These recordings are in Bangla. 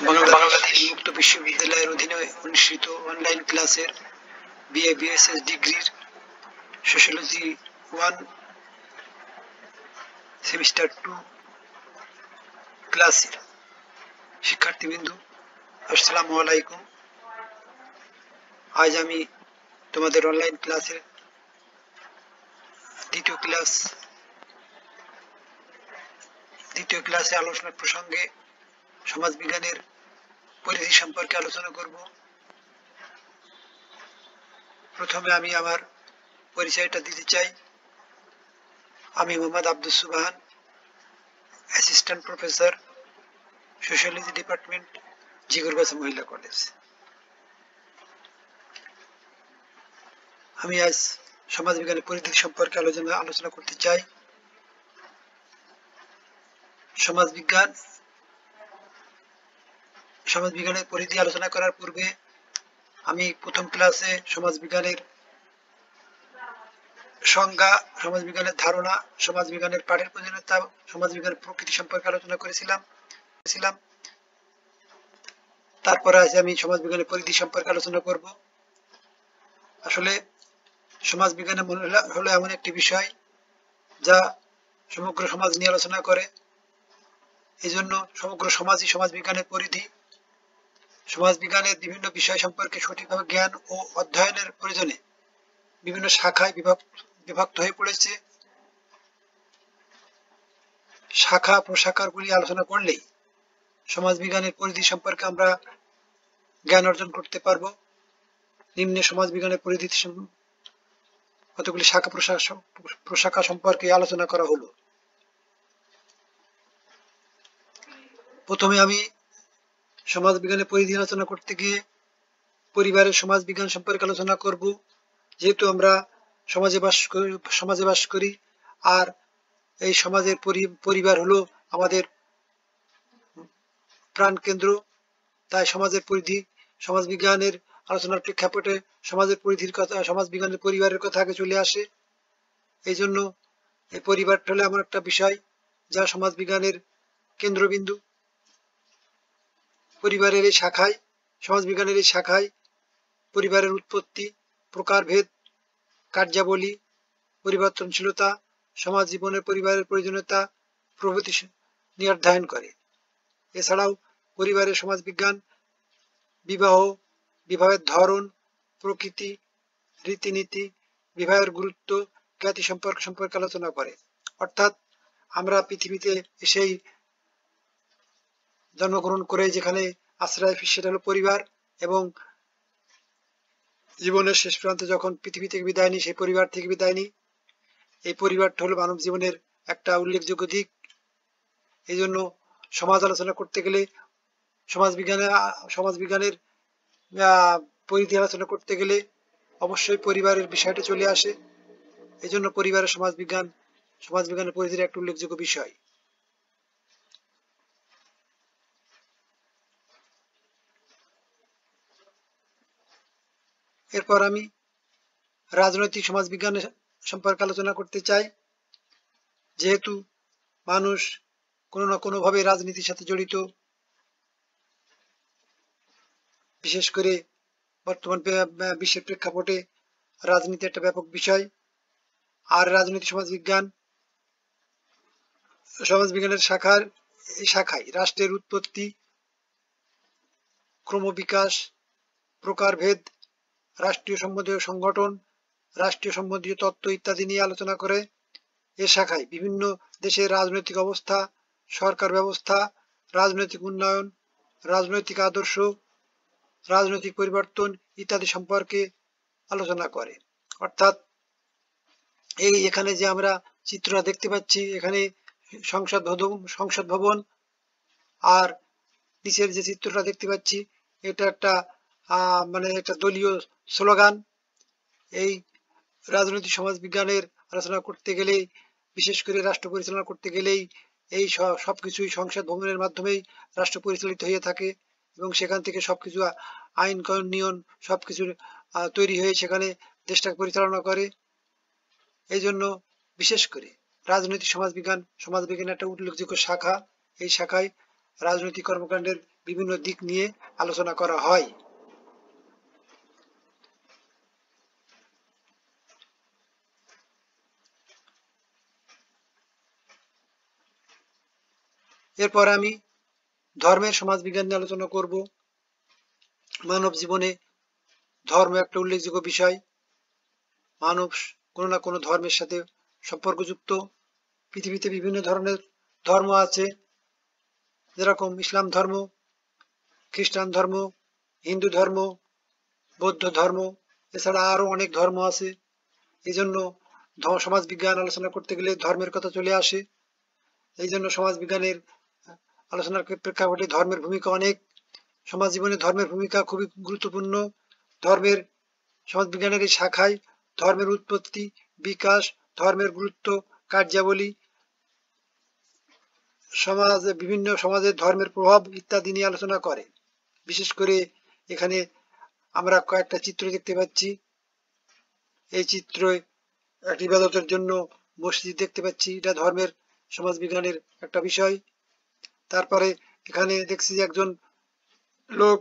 বাংলাদেশ মুক্ত বিশ্ববিদ্যালয়ের অধীনে অনুষ্ঠিত অনলাইন ক্লাসের বিএ বিএসএস ডিগ্রির সোশ্যোলজি 1 সেমিস্টার 2 ক্লাসের শিক্ষার্থীবৃন্দ, আসসালামু আলাইকুম। আজ আমি তোমাদের অনলাইন ক্লাসের দ্বিতীয় ক্লাসে আলোচনার প্রসঙ্গে সমাজবিজ্ঞানের পরিধি সম্পর্কে আলোচনা করব। প্রথমে আমি আমার পরিচয়টা দিতে চাই। আমি মোহাম্মদ আব্দুস সুবহান, assistant professor, sociology department, Jhikargachha মহিলা কলেজ। আমি আজ সমাজবিজ্ঞানের পরিধি সম্পর্কে আলোচনা করতে চাই। সমাজবিজ্ঞানের পরিধি আলোচনা করার পূর্বে আমি প্রথম ক্লাসে সমাজবিজ্ঞানের সংজ্ঞা, সমাজবিজ্ঞানের ধারণা, সমাজবিজ্ঞানের পাঠের প্রয়োজনীয়তা, সমাজবিজ্ঞানের প্রকৃতি সম্পর্কে আলোচনা করেছিলাম। তারপরে আজ আমি সমাজবিজ্ঞানের পরিধি সম্পর্কে আলোচনা করব। আসলে সমাজবিজ্ঞান হলো এমন একটি বিষয় যা সমগ্র সমাজ নিয়ে আলোচনা করে। এই জন্য সমগ্র সমাজই সমাজবিজ্ঞানের পরিধি। সমাজবিজ্ঞানের বিভিন্ন বিষয় সম্পর্কে সঠিকভাবে জ্ঞান ও অধ্যয়নের প্রয়োজনে বিভিন্ন শাখায় বিভক্ত হয়ে পড়েছে। শাখা প্রশাখাগুলি আলোচনা করলেই সমাজবিজ্ঞানের পরিধি সম্পর্কে আমরা জ্ঞান অর্জন করতে পারবো। নিম্নে সমাজবিজ্ঞানের পরিধি কতগুলি শাখা প্রশাখা সম্পর্কে আলোচনা করা হলো। প্রথমে আমি সমাজবিজ্ঞানের পরিধি আলোচনা করতে গিয়ে পরিবারের সমাজবিজ্ঞান সম্পর্কে আলোচনা করব। যেহেতু আমরা সমাজে বাস করি, আর এই সমাজের পরিবার হলো আমাদের প্রাণকেন্দ্র, তাই সমাজের পরিধি, সমাজবিজ্ঞানের আলোচনার প্রেক্ষাপটে সমাজের পরিধির কথা, সমাজবিজ্ঞানের পরিবারের কথা আগে চলে আসে। এই জন্য এই পরিবারটা হলো এমন একটা বিষয় যা সমাজবিজ্ঞানের কেন্দ্রবিন্দু। সমাজবিজ্ঞানের এই শাখায় পরিবারের উৎপত্তি, প্রকারভেদ, কার্যাবলী, পরিবর্তনশীলতা, সমাজ জীবনের পরিবারের প্রয়োজনীয়তা প্রভৃতি নিয়ে অধ্যয়ন করে। এছাড়াও পরিবারের সমাজবিজ্ঞান বিবাহের ধরন, প্রকৃতি, রীতিনীতি, বিবাহের গুরুত্ব, খ্যাতি সম্পর্কে আলোচনা করে। অর্থাৎ আমরা পৃথিবীতে এসেই জন্মগ্রহণ করে যেখানে আশ্রয় সেটা হলো পরিবার, এবং জীবনের শেষ প্রান্তে যখন পৃথিবী থেকে বিদায় নিই, সেই পরিবার থেকে বিদায় নিই। এই পরিবারটা হলো মানব জীবনের একটা উল্লেখযোগ্য দিক। এই জন্য সমাজ আলোচনা করতে গেলে, সমাজবিজ্ঞানের পরিধি আলোচনা করতে গেলে অবশ্যই পরিবারের বিষয়টা চলে আসে। এই জন্য পরিবারের সমাজবিজ্ঞানের পরিধির একটা উল্লেখযোগ্য বিষয়। এরপর আমি রাজনৈতিক সমাজবিজ্ঞান সম্পর্কে আলোচনা করতে চাই। যেহেতু মানুষ কোনো না কোনো ভাবে রাজনীতির সাথে জড়িত, বিশেষ করে বর্তমান বিশ্বের প্রেক্ষাপটে রাজনীতি একটা ব্যাপক বিষয়। আর রাজনীতি সমাজবিজ্ঞানের শাখায় রাষ্ট্রের উৎপত্তি, ক্রমবিকাশ, প্রকারভেদ, রাষ্ট্রীয় সম্বন্ধীয় সংগঠন, রাষ্ট্রীয় সম্বন্ধীয় তত্ত্ব ইত্যাদি নিয়ে আলোচনা করে। এ শাখায় বিভিন্ন দেশের রাজনৈতিক অবস্থা, সরকার ব্যবস্থা, রাজনৈতিক উন্নয়ন, রাজনৈতিক আদর্শ, রাজনৈতিক পরিবর্তন ইত্যাদি সম্পর্কে আলোচনা করে। অর্থাৎ এখানে যে আমরা চিত্রটা দেখতে পাচ্ছি, এখানে সংসদ ভবন, আর নিচের যে চিত্রটা দেখতে পাচ্ছি, এটা একটা একটা দলীয় স্লোগান। এই রাজনৈতিক সমাজবিজ্ঞানের আলোচনা করতে গেলেই, বিশেষ করে রাষ্ট্র পরিচালনা করতে গেলেই এই সবকিছুই সংসদ ভবনের মাধ্যমেই রাষ্ট্র পরিচালিত হয়ে থাকে, এবং সেখান থেকে সবকিছু আইন কানুন নিয়ম সবকিছু তৈরি হয়ে সেখানে দেশটাকে পরিচালনা করে। এই জন্য বিশেষ করে রাজনৈতিক সমাজবিজ্ঞান একটা উল্লেখযোগ্য শাখা। এই শাখায় রাজনৈতিক কর্মকাণ্ডের বিভিন্ন দিক নিয়ে আলোচনা করা হয়। এরপর আমি ধর্মের সমাজবিজ্ঞান নিয়ে আলোচনা করব। মানব জীবনে ধর্ম একটা উল্লেখযোগ্য বিষয়। মানুষ কোনো না কোনো ধর্মের সাথে সম্পর্কযুক্ত। পৃথিবীতে বিভিন্ন ধরনের ধর্ম আছে, যেরকম ইসলাম ধর্ম, খ্রিস্টান ধর্ম, হিন্দু ধর্ম, বৌদ্ধ ধর্ম, এছাড়া আরো অনেক ধর্ম আছে। এই জন্য সমাজ বিজ্ঞান আলোচনা করতে গেলে ধর্মের কথা চলে আসে। এই জন্য সমাজ বিজ্ঞানের আলোচনার প্রেক্ষাপটে ধর্মের ভূমিকা অনেক। সমাজ জীবনে ধর্মের ভূমিকা খুবই গুরুত্বপূর্ণ। ধর্মের সমাজ বিজ্ঞানের এই শাখায় ধর্মের উৎপত্তি, বিকাশ, ধর্মের গুরুত্ব, কার্যাবলী, সমাজে বিভিন্ন সমাজের ধর্মের প্রভাব ইত্যাদি নিয়ে আলোচনা করে। বিশেষ করে এখানে আমরা কয়েকটা চিত্র দেখতে পাচ্ছি। এই চিত্রে একটি ইবাদতের জন্য মসজিদ দেখতে পাচ্ছি, এটা ধর্মের সমাজ বিজ্ঞানের একটা বিষয়। তারপরে এখানে দেখছি যে একজন লোক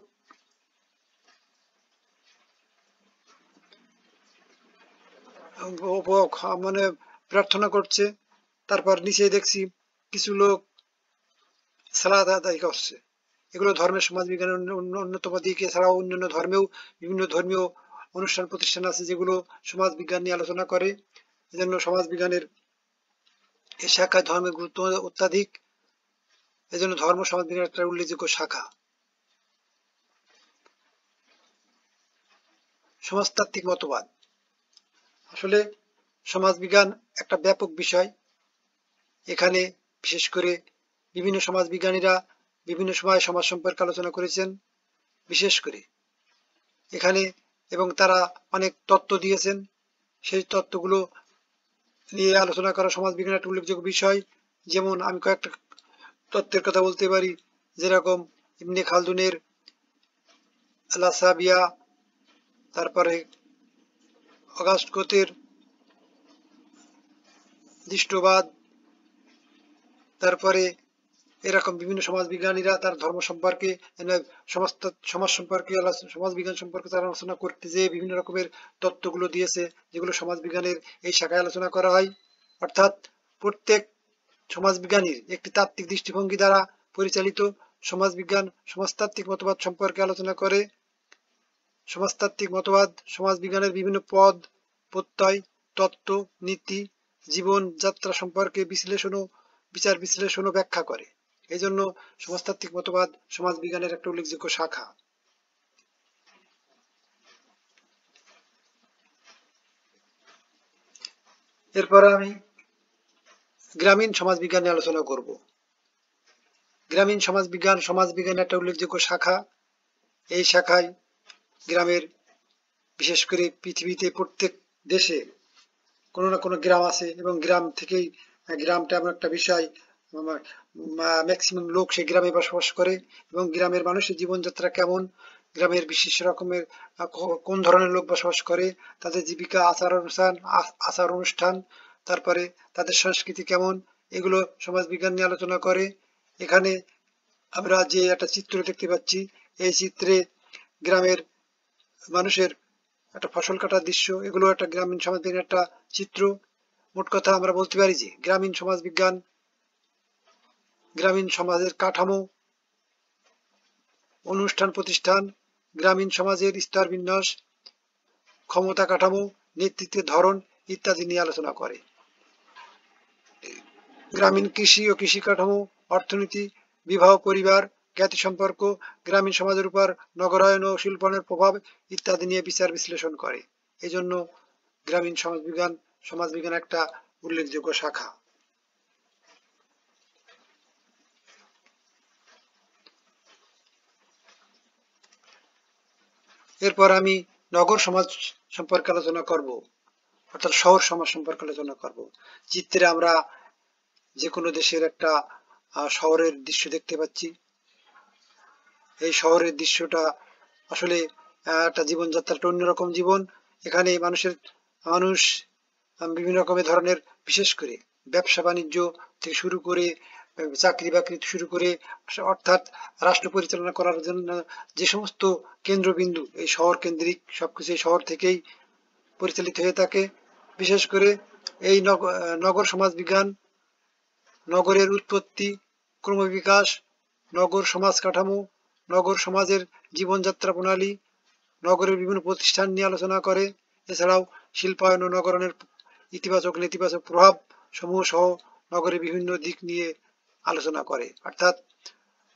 মানে প্রার্থনা করছে। তারপর নিচে দেখছি কিছু লোক সালাত আদায় করছে। এগুলো ধর্মের সমাজ বিজ্ঞানের অন্যতম দিক। এছাড়াও অন্যান্য ধর্মেও বিভিন্ন ধর্মীয় অনুষ্ঠান প্রতিষ্ঠান আছে যেগুলো সমাজ বিজ্ঞান নিয়ে আলোচনা করে। এজন্য সমাজ বিজ্ঞানের এই শাখায় ধর্মের গুরুত্ব অত্যাধিক। এজন্য ধর্ম সমাজ বিজ্ঞানের একটা উল্লেখযোগ্য শাখা। সমাজতাত্ত্বিক মতবাদ। আসলে সমাজ বিজ্ঞান একটা ব্যাপক বিষয়। এখানে বিশেষ করে বিভিন্ন সমাজ বিজ্ঞানীরা বিভিন্ন সময় সমাজ সম্পর্কে আলোচনা করেছেন। বিশেষ করে এখানে এবং তারা অনেক তত্ত্ব দিয়েছেন। সেই তত্ত্বগুলো নিয়ে আলোচনা করা সমাজ বিজ্ঞানের একটা উল্লেখযোগ্য বিষয়। যেমন আমি কয়েকটা তত্ত্বের কথা বলতে পারি, যেরকম ইবনে খালদুনের লাসাবিয়া, তারপরে অগাস্ট কোতের দৃষ্টবাদ, তারপরে এরকম বিভিন্ন সমাজ বিজ্ঞানীরা তার ধর্ম সম্পর্কে, সমাজ সম্পর্কে, সমাজ বিজ্ঞান সম্পর্কে তারা আলোচনা করতে যে বিভিন্ন রকমের তত্ত্বগুলো দিয়েছে, যেগুলো সমাজ বিজ্ঞানের এই শাখায় আলোচনা করা হয়। অর্থাৎ প্রত্যেক সমাজ বিজ্ঞানীর একটি তাত্ত্বিক দৃষ্টিভঙ্গি দ্বারা পরিচালিত সমাজ বিজ্ঞান সমাজতাত্ত্বিক মতবাদ সম্পর্কে আলোচনা করে। সমাজতাত্ত্বিক মতবাদ সমাজ বিজ্ঞানের বিভিন্ন পদ, প্রত্যয়, তত্ত্ব, নীতি, জীবন যাত্রা সম্পর্কে বিচার বিশ্লেষণ ও ব্যাখ্যা করে। এই জন্য সমাজতাত্ত্বিক মতবাদ সমাজ বিজ্ঞানের একটা উল্লেখযোগ্য শাখা। এরপরে আমি গ্রামীণ সমাজ বিজ্ঞান নিয়ে আলোচনা করব। গ্রামীণ সমাজ বিজ্ঞানের একটা উল্লেখযোগ্য শাখা। এই শাখায় গ্রামের, বিশেষ করে পৃথিবীতে প্রত্যেক দেশে কোনো না কোনো গ্রাম আছে এবং গ্রাম থেকেই, গ্রামটা এমন একটা বিষয়, ম্যাক্সিমাম লোক সেই গ্রামে বসবাস করে এবং গ্রামের মানুষের জীবনযাত্রা কেমন, গ্রামের বিশেষ রকমের কোন ধরনের লোক বসবাস করে, তাদের জীবিকা, আচার অনুষ্ঠান, তারপরে তাদের সংস্কৃতি কেমন, এগুলো সমাজ বিজ্ঞান নিয়ে আলোচনা করে। এখানে আমরা যে একটা চিত্র দেখতে পাচ্ছি, এই চিত্রে গ্রামের মানুষের একটা ফসল কাটার দৃশ্য, এগুলো একটা গ্রামীণ সমাজ বিজ্ঞানের একটা চিত্র। মোট কথা আমরা বলতে পারি যে গ্রামীণ সমাজ বিজ্ঞান গ্রামীণ সমাজের কাঠামো, অনুষ্ঠান প্রতিষ্ঠান, গ্রামীণ সমাজের স্তর বিন্যাস, ক্ষমতা কাঠামো, নেতৃত্বের ধরন ইত্যাদি নিয়ে আলোচনা করে। গ্রামীণ কৃষি ও কৃষি কাঠামো, অর্থনীতি, বিবাহ, পরিবার, জ্ঞাতি সম্পর্ক, গ্রামীণ সমাজের উপর নগরায়ন ও শিল্পায়নের প্রভাব ইত্যাদি নিয়ে বিচার বিশ্লেষণ করে। এই জন্য গ্রামীণ সমাজ বিজ্ঞান একটা উল্লেখযোগ্য শাখা। এরপর আমি নগর সমাজ সম্পর্কে আলোচনা করব, অর্থাৎ শহর সমাজ সম্পর্কে আলোচনা করব। চিত্রে আমরা যে কোনো দেশের একটা শহরের দৃশ্য দেখতে পাচ্ছি। এই শহরের দৃশ্যটা আসলে একটা জীবনযাত্রাটা অন্যরকম জীবন। এখানে মানুষ বিভিন্ন রকমের ধরনের, বিশেষ করে ব্যবসা বাণিজ্য থেকে শুরু করে চাকরি বাকরি শুরু করে, অর্থাৎ রাষ্ট্র পরিচালনা করার জন্য যে সমস্ত কেন্দ্রবিন্দু এই শহর কেন্দ্রিক, সবকিছু এই শহর থেকেই পরিচালিত হয়ে থাকে। বিশেষ করে এই নগর সমাজ বিজ্ঞান নগরের উৎপত্তি, ক্রমবিকাশ, নগর সমাজ কাঠামো, নগর সমাজের জীবনযাত্রা প্রণালী, নগরের বিভিন্ন প্রতিষ্ঠান নিয়ে আলোচনা করে। এছাড়াও শিল্পায়ন ও নগরায়নের ইতিবাচক নেতিবাচক প্রভাব সমূহ সহ নগরের বিভিন্ন দিক নিয়ে আলোচনা করে। অর্থাৎ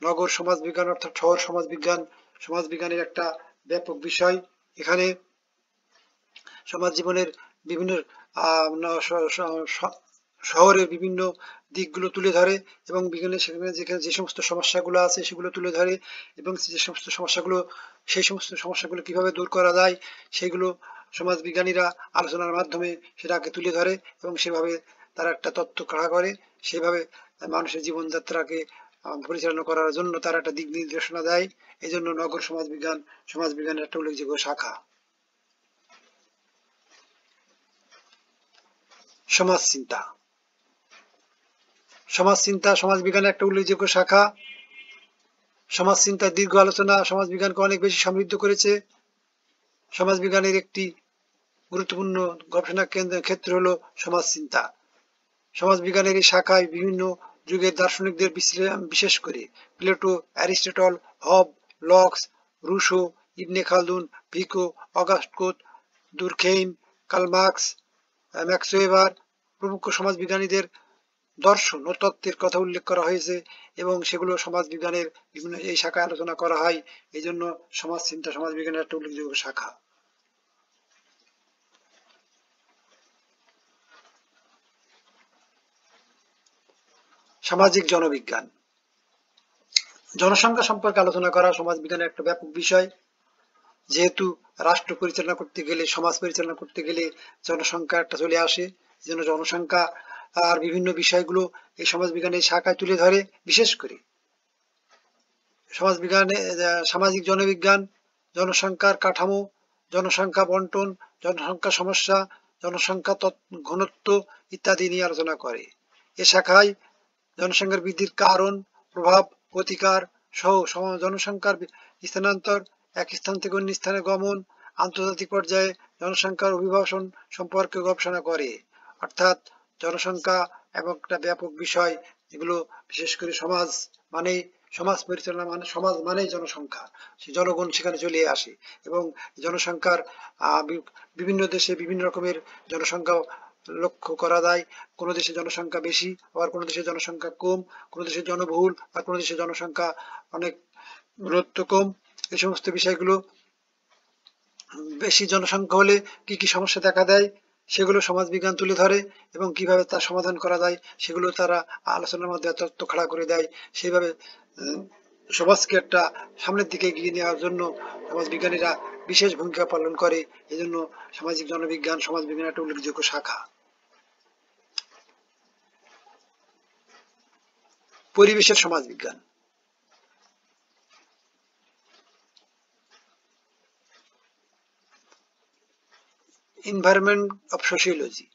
নগর সমাজ বিজ্ঞান অর্থাৎ শহর সমাজ বিজ্ঞান সমাজ বিজ্ঞানের একটা ব্যাপক বিষয়। এখানে সমাজ জীবনের বিভিন্ন শহরের বিভিন্ন দিকগুলো তুলে ধরে এবং সেখানে যেখানে যে সমস্ত সমস্যাগুলো আছে সেগুলো তুলে ধরে এবং সেই সমস্ত সমস্যাগুলো কিভাবে দূর করা যায় সেগুলো সমাজ বিজ্ঞানীরা আলোচনার মাধ্যমে সেটাকে তুলে ধরে এবং সেভাবে তারা একটা তত্ত্ব খাড়া করে, সেভাবে মানুষের জীবনযাত্রাকে পরিচালনা করার জন্য তারা একটা দিক নির্দেশনা দেয়। এই জন্য নগর সমাজ বিজ্ঞানের একটা উল্লেখযোগ্য শাখা। সমাজ চিন্তা সমাজ বিজ্ঞানের একটা উল্লেখযোগ্য শাখা। সমাজ চিন্তার দীর্ঘ আলোচনা সমাজ বিজ্ঞানকে অনেক বেশি সমৃদ্ধ করেছে। সমাজ বিজ্ঞানের একটি গুরুত্বপূর্ণ গবেষণা ক্ষেত্র হলো সমাজ চিন্তা। সমাজ বিজ্ঞানের এই শাখায় বিভিন্ন যুগের দার্শনিকদের বিশ্লেষণ, বিশেষ করে Plato, Aristotle, Hobbes, Locke, Rousseau, Ibn Khaldun, Vico, Auguste Comte, Durkheim, Karl Marx, Max Weber প্রমুখ সমাজ বিজ্ঞানীদের দর্শন ও তত্ত্বের কথা উল্লেখ করা হয়েছে এবং সেগুলো সমাজ বিজ্ঞানের বিভিন্ন এই শাখায় আলোচনা করা হয়। এই জন্য সমাজ চিন্তা সমাজ বিজ্ঞানের একটা উল্লেখযোগ্য শাখা। সামাজিক জনবিজ্ঞান জনসংখ্যা সম্পর্কে আলোচনা করা সমাজ বিজ্ঞানের একটা ব্যাপক বিষয়। যেহেতু রাষ্ট্র পরিচালনা করতে গেলে, সমাজ পরিচালনা করতে গেলে জনসংখ্যা একটা চলে আসে, এই জন্য জনসংখ্যা আর বিভিন্ন বিষয়গুলো এই সমাজ বিজ্ঞানের শাখায় তুলে ধরে। বিশেষ করে সমাজ বিজ্ঞানে সামাজিক জনবিজ্ঞান জনসংখ্যার কাঠামো, জনসংখ্যা বন্টন, জনসংখ্যা সমস্যা, জনসংখ্যা ঘনত্ব ইত্যাদি নিয়ে আলোচনা করে। এ শাখায় জনসংখ্যার বৃদ্ধির কারণ, প্রভাব, প্রতিকার সহ জনসংখ্যার স্থানান্তর, এক স্থান থেকে অন্য স্থানে গমন, আন্তর্জাতিক পর্যায়ে জনসংখ্যার অভিবাসন সম্পর্কে গবেষণা করে। অর্থাৎ জনসংখ্যা এবং একটা ব্যাপক বিষয়, এগুলো বিশেষ করে সমাজ পরিচালনা সমাজ মানেই জনসংখ্যা, সে জনগণ সেখানে চলে আসে এবং জনসংখ্যার বিভিন্ন দেশে বিভিন্ন রকমের জনসংখ্যা লক্ষ্য করা যায়। কোনো দেশে জনসংখ্যা বেশি, আবার কোনো দেশে জনসংখ্যা কম, কোনো দেশে জনবহুল, আর কোনো দেশে জনসংখ্যা অনেক ঘনত্ব কম। এই সমস্ত বিষয়গুলো, বেশি জনসংখ্যা হলে কি কি সমস্যা দেখা দেয় সেগুলো সমাজ বিজ্ঞান তুলে ধরে এবং কিভাবে তার সমাধান করা যায় সেগুলো তারা আলোচনার মধ্যে তত্ত্ব খাড়া করে দেয়। সেইভাবে সমাজকে একটা সামনের দিকে এগিয়ে নেওয়ার জন্য সমাজ বিজ্ঞানীরা বিশেষ ভূমিকা পালন করে। এই জন্য সামাজিক জনবিজ্ঞান সমাজ বিজ্ঞানের একটা উল্লেখযোগ্য শাখা। পরিবেশের সমাজ বিজ্ঞান এনভায়রনমেন্ট অফ সোশিওলজি।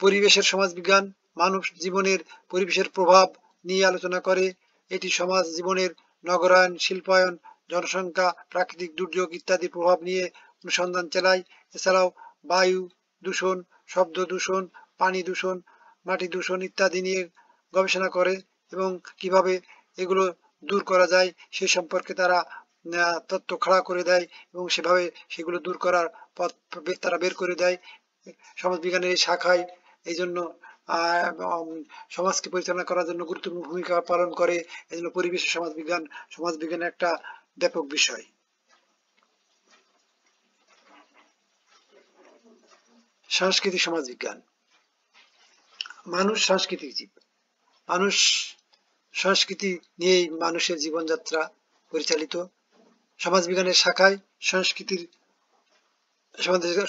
পরিবেশের সমাজ বিজ্ঞান মানব জীবনের পরিবেশের প্রভাব নিয়ে আলোচনা করে। এটি সমাজ জীবনের নগরায়ন, শিল্পায়ন, জনসংখ্যা, প্রাকৃতিক দুর্যোগ ইত্যাদি প্রভাব নিয়ে অনুসন্ধান চালায়। এছাড়াও বায়ু দূষণ, শব্দ দূষণ, পানি দূষণ, মাটি দূষণ ইত্যাদি নিয়ে গবেষণা করে এবং কিভাবে এগুলো দূর করা যায় সে সম্পর্কে তারা তত্ত্ব খাড়া করে দেয় এবং সেভাবে সেগুলো দূর করার পথ তারা বের করে দেয় সমাজ বিজ্ঞানের এই শাখায়। এই জন্য সমাজকে পরিচালনা করার জন্য গুরুত্বপূর্ণ ভূমিকা পালন করে। এই জন্য পরিবেশ সমাজ বিজ্ঞানের একটা ব্যাপক বিষয়। সাংস্কৃতিক সমাজ বিজ্ঞান মানুষ সাংস্কৃতিক জীব। মানুষ সংস্কৃতি নিয়েই মানুষের জীবনযাত্রা পরিচালিত। সমাজ বিজ্ঞানের শাখায়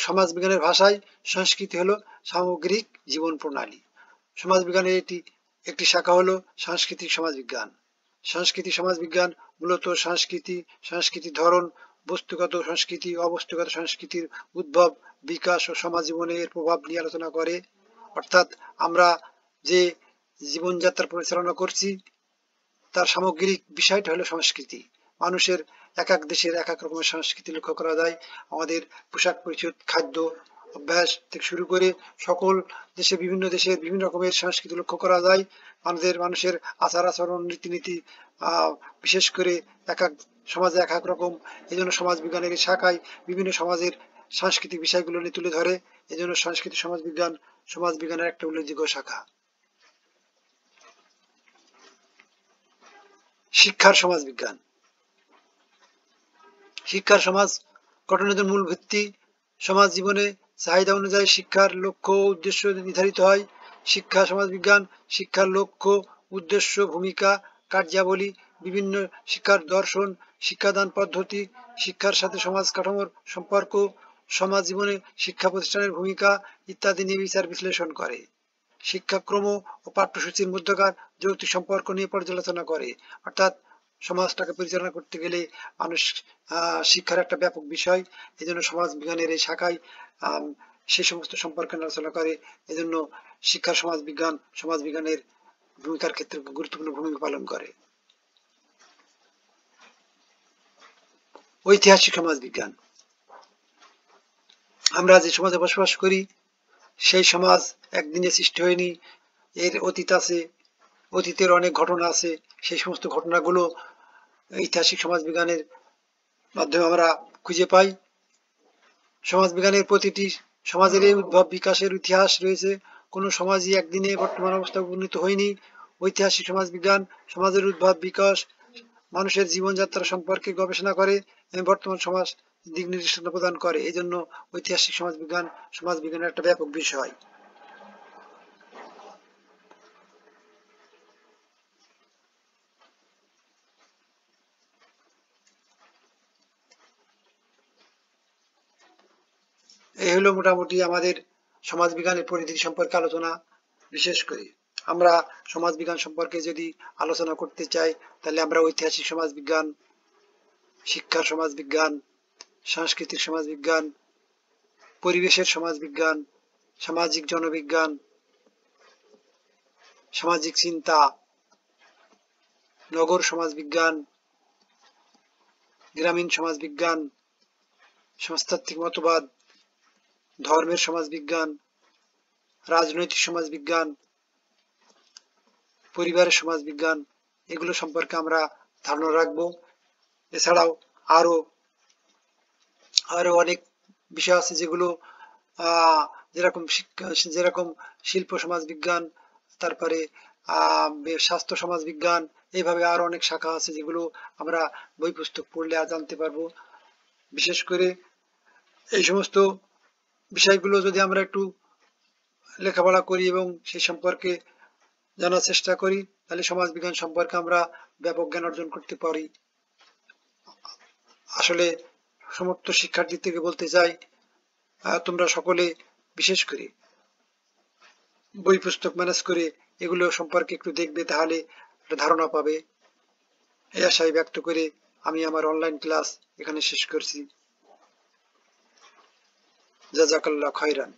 সমাজ বিজ্ঞানের ভাষায় সংস্কৃতি হলো সামগ্রিক জীবন প্রণালী। সমাজ বিজ্ঞানের একটি শাখা হলো সাংস্কৃতিক সমাজ বিজ্ঞান। সাংস্কৃতিক সমাজ বিজ্ঞান মূলত সংস্কৃতির ধরন, বস্তুগত সংস্কৃতি, অবস্তুগত সংস্কৃতির উদ্ভব, বিকাশ ও সমাজ জীবনে এর প্রভাব নিয়ে আলোচনা করে। অর্থাৎ আমরা যে জীবনযাত্রা পরিচালনা করছি তার সামগ্রিক বিষয়টা হলো সংস্কৃতি। মানুষের এক এক দেশের এক এক রকমের সংস্কৃতি লক্ষ্য করা যায়। আমাদের পোশাক পরিচ্ছদ, খাদ্য অভ্যাস থেকে শুরু করে সকল বিভিন্ন দেশের বিভিন্ন রকমের সংস্কৃতি লক্ষ্য করা যায়। মানুষের আচার আচরণ, রীতিনীতি বিশেষ করে এক এক সমাজে এক এক রকম। এই জন্য সমাজ বিজ্ঞানের এই শাখায় বিভিন্ন সমাজের সাংস্কৃতিক বিষয়গুলো নিয়ে তুলে ধরে। এই জন্য সংস্কৃতি সমাজ বিজ্ঞানের একটা উল্লেখযোগ্য শাখা। শিক্ষার সমাজ বিজ্ঞান। শিক্ষার সমাজ গঠনের জন্য মূল ভিত্তি সমাজ জীবনে চাহিদা অনুযায়ী শিক্ষার লক্ষ্য ও উদ্দেশ্য নির্ধারিত হয়। শিক্ষা সমাজ বিজ্ঞান শিক্ষার লক্ষ্য, উদ্দেশ্য, ভূমিকা, কার্যাবলী, বিভিন্ন শিক্ষার দর্শন, শিক্ষাদান পদ্ধতি, শিক্ষার সাথে সমাজ কাঠামোর সম্পর্ক, সমাজ জীবনে শিক্ষা প্রতিষ্ঠানের ভূমিকা ইত্যাদি নিয়ে বিচার বিশ্লেষণ করে। শিক্ষাক্রম ও পাঠ্যসূচির মধ্যকার যৌক্তিক সম্পর্ক নিয়ে পর্যালোচনা করে। অর্থাৎ সমাজটাকে পরিচালনা করতে গেলে মানুষ শিক্ষার একটা ব্যাপক বিষয়। এই জন্য সমাজ বিজ্ঞানের এই শাখায় সেই সমস্ত সম্পর্কে আলোচনা করে। এজন্য শিক্ষার সমাজ বিজ্ঞানের ভূমিকার ক্ষেত্রে গুরুত্বপূর্ণ ভূমিকা পালন করে। ঐতিহাসিক সমাজ বিজ্ঞান। আমরা যে সমাজে বসবাস করি সেই সমাজ একদিনে সৃষ্টি হয়নি, এর অতীত আছে, অতীতের অনেক ঘটনা আছে। সেই সমস্ত ঘটনাগুলো ঐতিহাসিক সমাজ বিজ্ঞানের মাধ্যমে আমরা খুঁজে পাই। সমাজ বিজ্ঞানের প্রতিটি সমাজের এই উদ্ভব বিকাশের ইতিহাস রয়েছে। কোনো সমাজই একদিনে বর্তমান অবস্থায় উপনীত হয়নি। ঐতিহাসিক সমাজ বিজ্ঞান সমাজের উদ্ভব বিকাশ, মানুষের জীবনযাত্রা সম্পর্কে গবেষণা করে এবং বর্তমান সমাজ দিক নির্দেশনা প্রদান করে। এই জন্য ঐতিহাসিক সমাজ বিজ্ঞানের একটা ব্যাপক বিষয়। এই হলো মোটামুটি আমাদের সমাজ বিজ্ঞানের পরিধি সম্পর্কে আলোচনা। বিশেষ করে আমরা সমাজ বিজ্ঞান সম্পর্কে যদি আলোচনা করতে চাই তাহলে আমরা ঐতিহাসিক সমাজ বিজ্ঞান, শিক্ষার সমাজ বিজ্ঞান, সাংস্কৃতিক সমাজ বিজ্ঞান, পরিবেশের সমাজ বিজ্ঞান, সামাজিক জনবিজ্ঞান, সামাজিক চিন্তা, নগর সমাজ বিজ্ঞান, গ্রামীণ সমাজ বিজ্ঞান, সংস্তাত্ত্বিক মতবাদ, ধর্মের সমাজ বিজ্ঞান, রাজনৈতিক সমাজ বিজ্ঞান, পরিবারের সমাজ বিজ্ঞান, এগুলো সম্পর্কে আমরা ধারণা রাখবো। এছাড়াও আরো অনেক বিষয় আছে যেগুলো যেরকম শিল্প সমাজ বিজ্ঞান, তারপরে স্বাস্থ্য সমাজ বিজ্ঞান, এইভাবে আরো অনেক শাখা আছে যেগুলো আমরা বই পুস্তক পড়লে জানতে পারবো। বিশেষ করে এই সমস্ত বিষয়গুলো যদি আমরা একটু লেখাপড়া করি এবং সেই সম্পর্কে জানার চেষ্টা করি তাহলে সমাজ বিজ্ঞান সম্পর্কে আমরা ব্যাপক জ্ঞান অর্জন করতে পারি। আসলে সমস্ত শিক্ষার্থী থেকে বলতে চাই, তোমরা সকলে বিশেষ করে বই পুস্তক ম্যানেজ করে এগুলো সম্পর্কে একটু দেখবে, তাহলে একটা ধারণা পাবে। এই আশায় ব্যক্ত করে আমি আমার অনলাইন ক্লাস এখানে শেষ করছি। জাযাকাল্লাহ খাইরান।